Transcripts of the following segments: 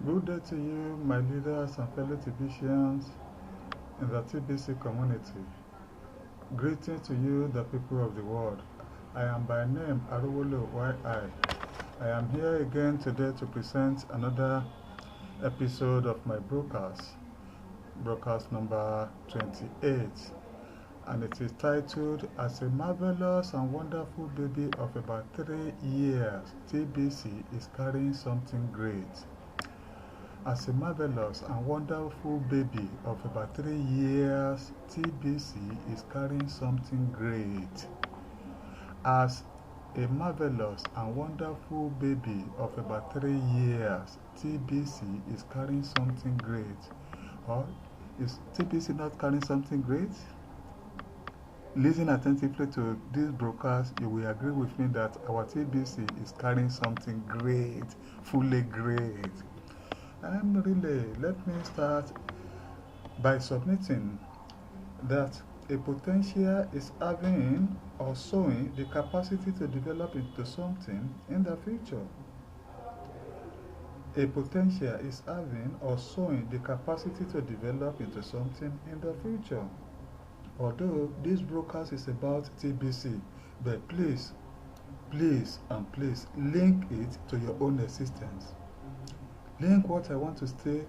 Good day to you, my leaders and fellow TBCians in the TBC community. Greetings to you, the people of the world. I am by name Arowolo YI. I am here again today to present another episode of my broadcast number 28. And it is titled, As a Marvelous and Wonderful Baby of about 3 years, TBC is carrying something great. As a marvelous and wonderful baby of about 3 years, TBC is carrying something great. As a marvelous and wonderful baby of about 3 years, TBC is carrying something great. Or is TBC not carrying something great? Listen attentively to this broadcast, you will agree with me that our TBC is carrying something great, fully great. Let me start by submitting that a potential is having or showing the capacity to develop into something in the future. A potential is having or showing the capacity to develop into something in the future. Although this broadcast is about TBC, but please link it to your own existence. Link what I want to say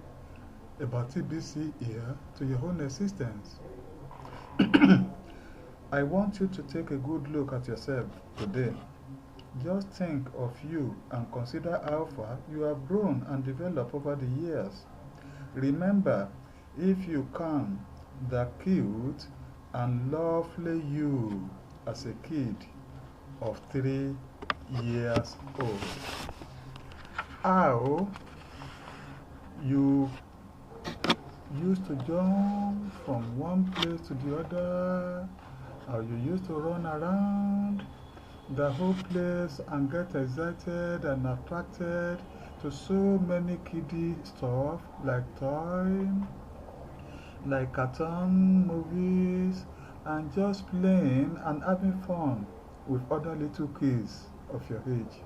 about TBC here to your own existence. I want you to take a good look at yourself today. Just think of you and consider how far you have grown and developed over the years. Remember, if you can, the cute and lovely you as a kid of 3 years old. How you used to jump from one place to the other, how you used to run around the whole place and get excited and attracted to so many kiddie stuff like toy, like cartoon movies, and just playing and having fun with other little kids of your age.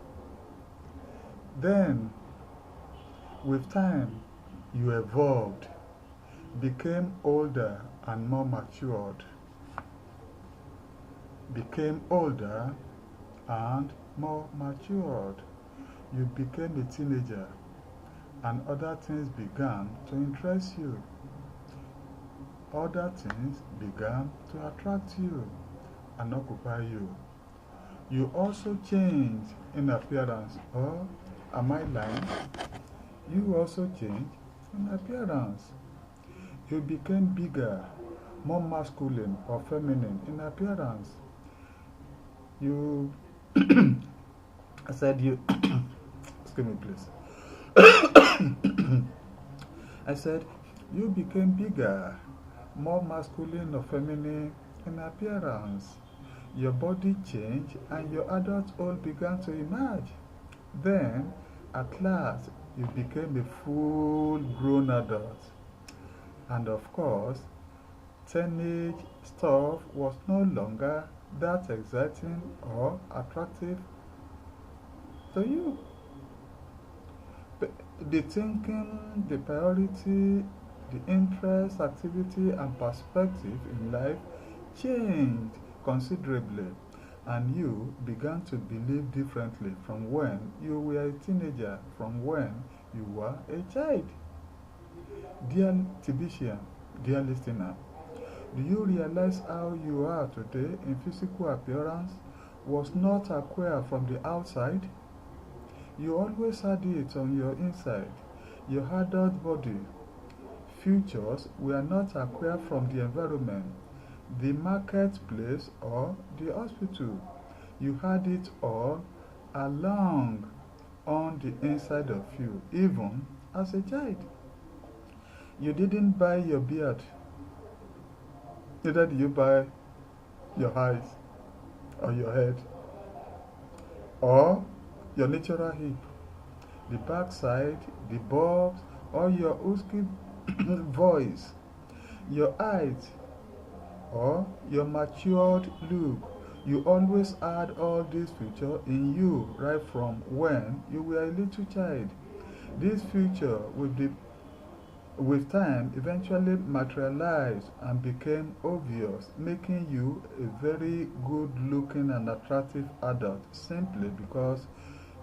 Then, with time, you evolved, became older and more matured. Became older and more matured. You became a teenager, and other things began to interest you. Other things began to attract you and occupy you. You also changed in appearance, or am I lying? You also changed in appearance. You became bigger, more masculine or feminine in appearance. You, I said you, excuse me please. I said you became bigger, more masculine or feminine in appearance. Your body changed and your adulthood began to emerge. Then, at last, you became a full-grown adult. And of course, teenage stuff was no longer that exciting or attractive to you. The thinking, the priority, the interest, activity, and perspective in life changed considerably, and you began to believe differently from when you were a teenager, from when you were a child. Dear TBCian, dear listener, do you realize how you are today in physical appearance was not acquired from the outside? You always had it on your inside. Your adult body features were not acquired from the environment, the marketplace, or the hospital. You had it all along on the inside of you, even as a child. You didn't buy your beard, neither did you buy your eyes, or your head, or your natural hip, the backside, the bobs, or your husky voice, your height, or your matured look. You always had all these features in you right from when you were a little child. This future with time eventually materialized and became obvious, making you a very good looking and attractive adult simply because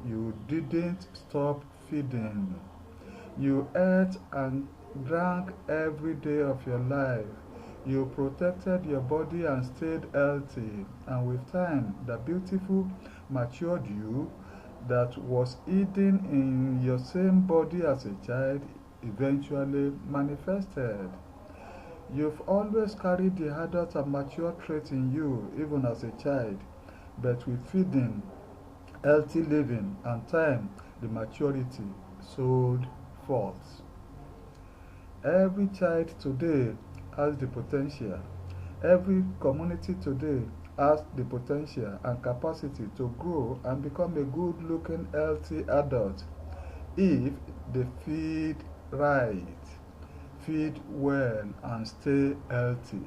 you didn't stop feeding. You ate and drank every day of your life. You protected your body and stayed healthy, and with time, the beautiful, matured you that was hidden in your same body as a child eventually manifested. You've always carried the adult and mature trait in you, even as a child, but with feeding, healthy living, and time, the maturity sold forth. Every child today has the potential. Every community today has the potential and capacity to grow and become a good looking, healthy adult if they feed right, feed well, and stay healthy.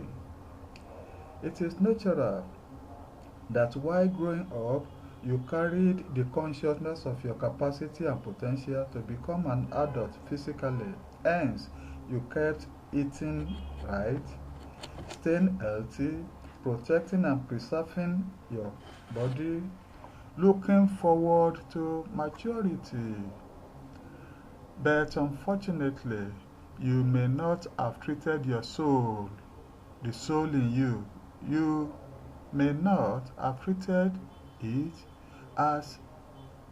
It is natural that while growing up, you carried the consciousness of your capacity and potential to become an adult physically. Hence, you kept eating right, staying healthy, protecting and preserving your body, looking forward to maturity. But unfortunately, you may not have treated your soul, the soul in you. You may not have treated it as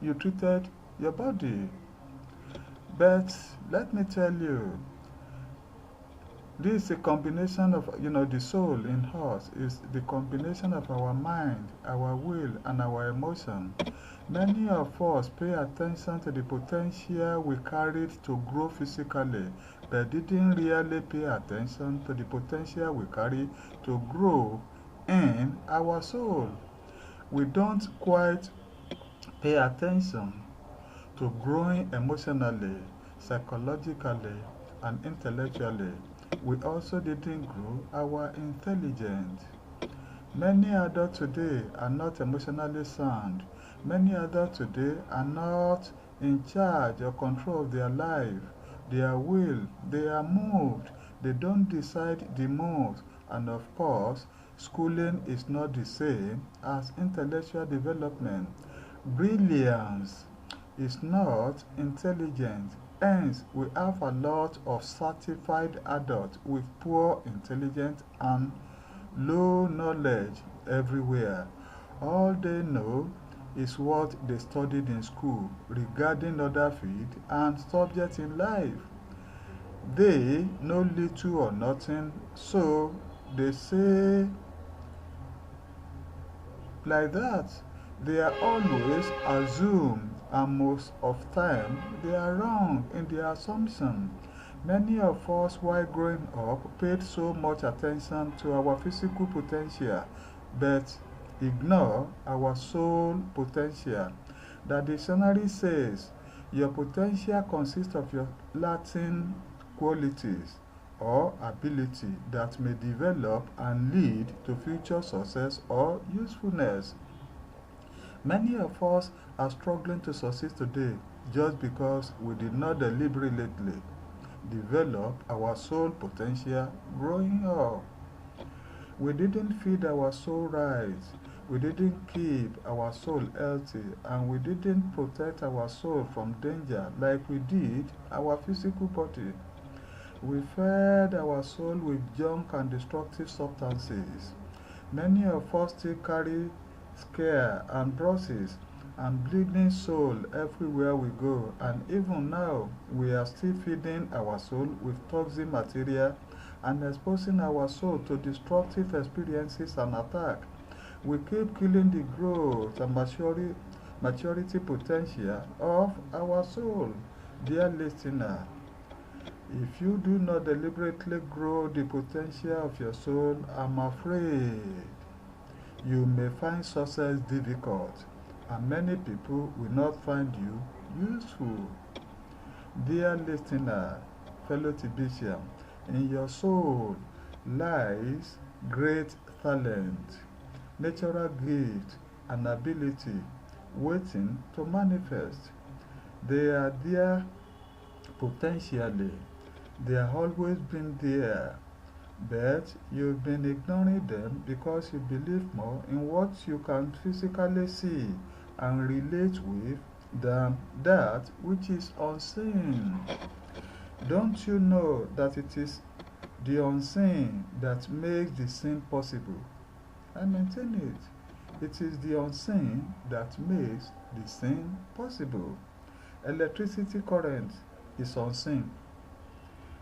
you treated your body. But let me tell you, this is a combination of, the soul in us is the combination of our mind, our will, and our emotion. Many of us pay attention to the potential we carried to grow physically, but didn't really pay attention to the potential we carry to grow in our soul. We don't quite pay attention to growing emotionally, psychologically, and intellectually. We also didn't grow our intelligence. Many adults today are not emotionally sound. Many adults today are not in charge or control of their life, their will. They are moved. They don't decide the moves. And of course, schooling is not the same as intellectual development. Brilliance is not intelligence. Hence, we have a lot of certified adults with poor intelligence and low knowledge everywhere. All they know is what they studied in school regarding other fields and subjects in life. They know little or nothing, so they say like that. They are always assumed, and most of time they are wrong in their assumption. Many of us, while growing up, paid so much attention to our physical potential, but ignore our soul potential. The dictionary says your potential consists of your latent qualities or ability that may develop and lead to future success or usefulness. Many of us are struggling to succeed today just because we did not deliberately develop our soul potential growing up. We didn't feed our soul right. We didn't keep our soul healthy, and we didn't protect our soul from danger like we did our physical body. We fed our soul with junk and destructive substances. Many of us still carry scare and bruises and bleeding soul everywhere we go, and even now we are still feeding our soul with toxic material and exposing our soul to destructive experiences and attack. We keep killing the growth and maturity potential of our soul. Dear listener, if you do not deliberately grow the potential of your soul, I'm afraid you may find success difficult, and many people will not find you useful. Dear listener, fellow Tibetian, in your soul lies great talent, natural gift, and ability waiting to manifest. They are there potentially. They have always been there, but you've been ignoring them because you believe more in what you can physically see and relate with than that which is unseen. Don't you know that it is the unseen that makes the seen possible? I maintain it. It is the unseen that makes the seen possible. Electricity current is unseen.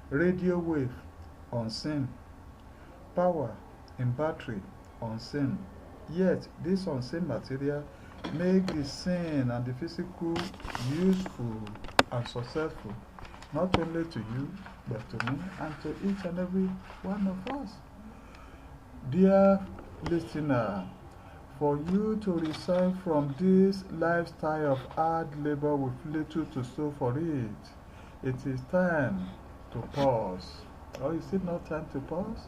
Radio wave unseen. Power in battery unseen. Yet this unseen material make the seen and the physical useful and successful, not only to you, but to me and to each and every one of us. Dear listener, for you to resign from this lifestyle of hard labor with little to show for it is time to pause. Or is it not time to pause?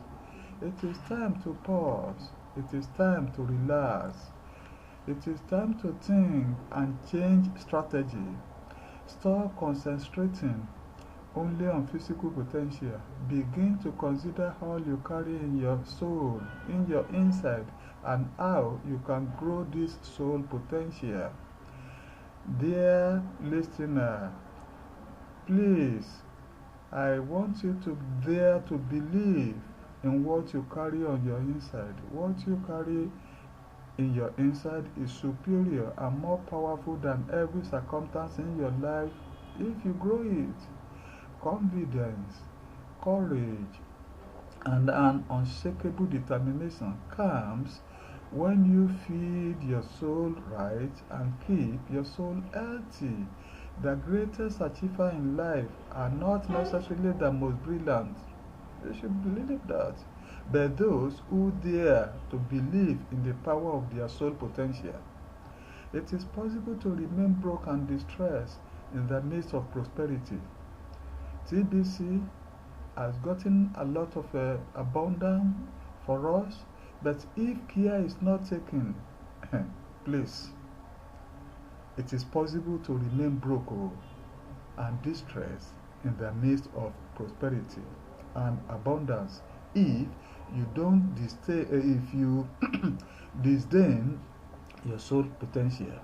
It is time to pause. It is time to relax. It is time to think and change strategy. Stop concentrating only on physical potential. Begin to consider all you carry in your soul, in your inside, and how you can grow this soul potential. Dear listener, please, I want you to dare to believe in what you carry on your inside. What you carry in your inside is superior and more powerful than every circumstance in your life if you grow it. Confidence, courage, and an unshakable determination comes when you feed your soul right and keep your soul healthy. The greatest achievers in life are not necessarily the most brilliant. You should believe that. But those who dare to believe in the power of their soul potential. It is possible to remain broke and distressed in the midst of prosperity. TBC has gotten a lot of abundance for us, but if care is not taken, please, it is possible to remain broke and distressed in the midst of prosperity and abundance if you don't if you disdain your soul potential.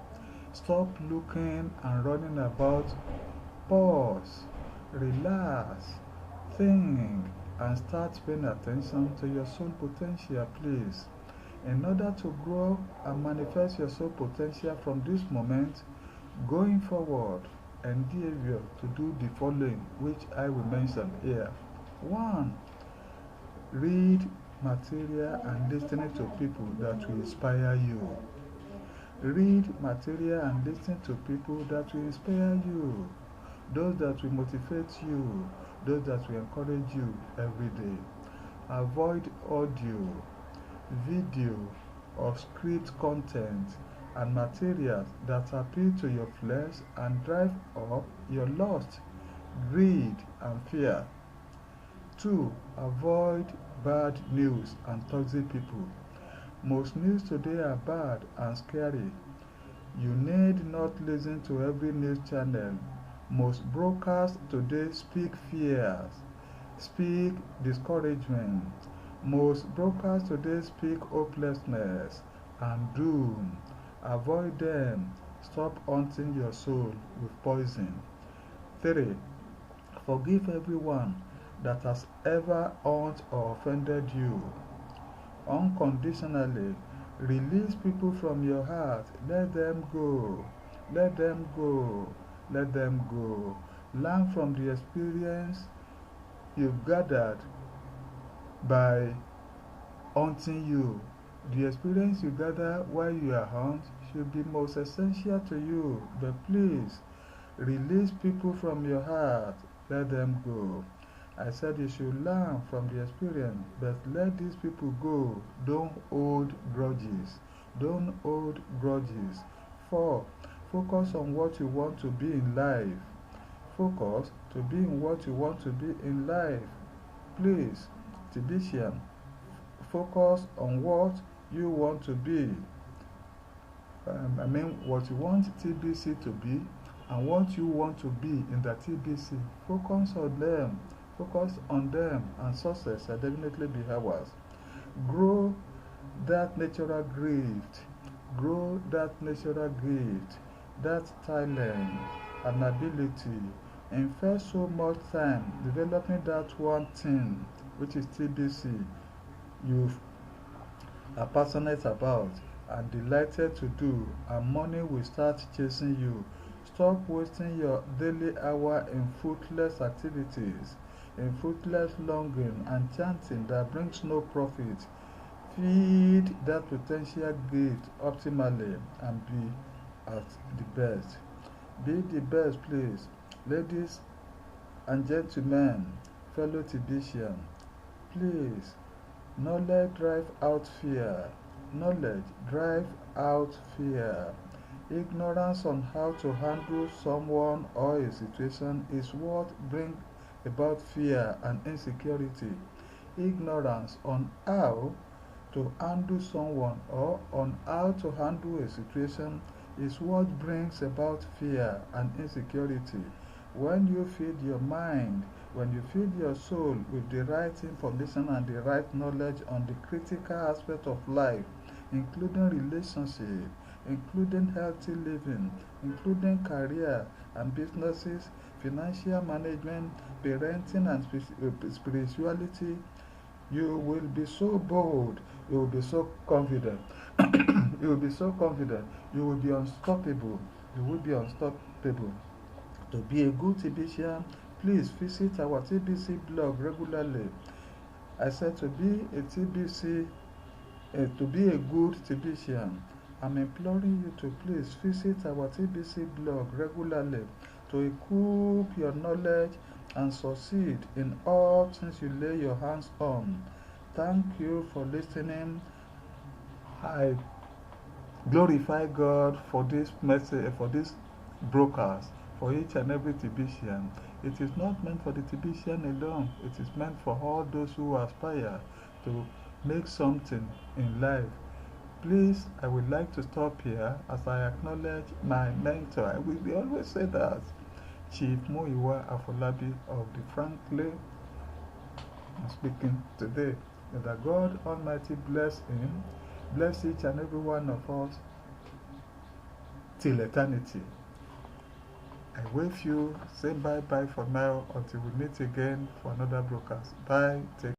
Stop looking and running about. Pause, relax, think, and start paying attention to your soul potential, please. In order to grow and manifest your soul potential from this moment going forward, endeavor to do the following, which I will mention here. 1. Read material and listen to people that will inspire you. Read material and listen to people that will inspire you. Those that will motivate you, those that will encourage you every day. Avoid audio, video, or script content and materials that appeal to your flesh and drive up your lust, greed, and fear. 2. Avoid bad news and toxic people. Most news today are bad and scary. You need not listen to every news channel. Most broadcasts today speak fears, speak discouragement. Most broadcasts today speak hopelessness and doom. Avoid them. Stop haunting your soul with poison. 3. Forgive everyone that has ever hurt or offended you. Unconditionally. Release people from your heart. Let them go. Let them go. Let them go. Learn from the experience you've gathered by haunting you. The experience you gather while you are haunted should be most essential to you. But please, release people from your heart. Let them go. I said you should learn from the experience, but let these people go. Don't hold grudges. Don't hold grudges. 4. Focus on what you want to be in life. Focus to be in what you want to be in life. Please, Tibetian, focus on what you want to be. What you want TBC to be, and what you want to be in the TBC. Focus on them. Focus on them, and success will definitely be ours. Grow that natural gift. Grow that natural gift, that talent and ability. Invest so much time developing that one thing, which is TBC, you are passionate about and delighted to do, and money will start chasing you. Stop wasting your daily hour in fruitless activities, in fruitless longing and chanting that brings no profit. Feed that potential gift optimally and be at the best. Be the best, please. Ladies and gentlemen, fellow Tibetian, please, knowledge drive out fear. Knowledge drive out fear. Ignorance on how to handle someone or a situation is what brings about fear and insecurity. Ignorance on how to handle someone or on how to handle a situation is what brings about fear and insecurity. When you feed your mind, when you feed your soul with the right information and the right knowledge on the critical aspect of life, including relationship, including healthy living, including career and businesses, financial management, parenting and spirituality, you will be so bold, you will be so confident, you will be so confident, you will be unstoppable, you will be unstoppable. To be a good Tibetan, please visit our TBC blog regularly. I said to be a TBC, to be a good Tibetan, I'm imploring you to please visit our TBC blog regularly to equip your knowledge and succeed in all things you lay your hands on. Thank you for listening. I glorify God for this message, for this broadcast, for each and every Tibetan. It is not meant for the Tibetan alone. It is meant for all those who aspire to make something in life. Please, I would like to stop here as I acknowledge my mentor. I will always say that. Chief Muiwa Afolabi of the Franklin I'm speaking today. May the God Almighty bless him, bless each and every one of us till eternity. I wave you, say bye bye for now until we meet again for another broadcast. Bye, take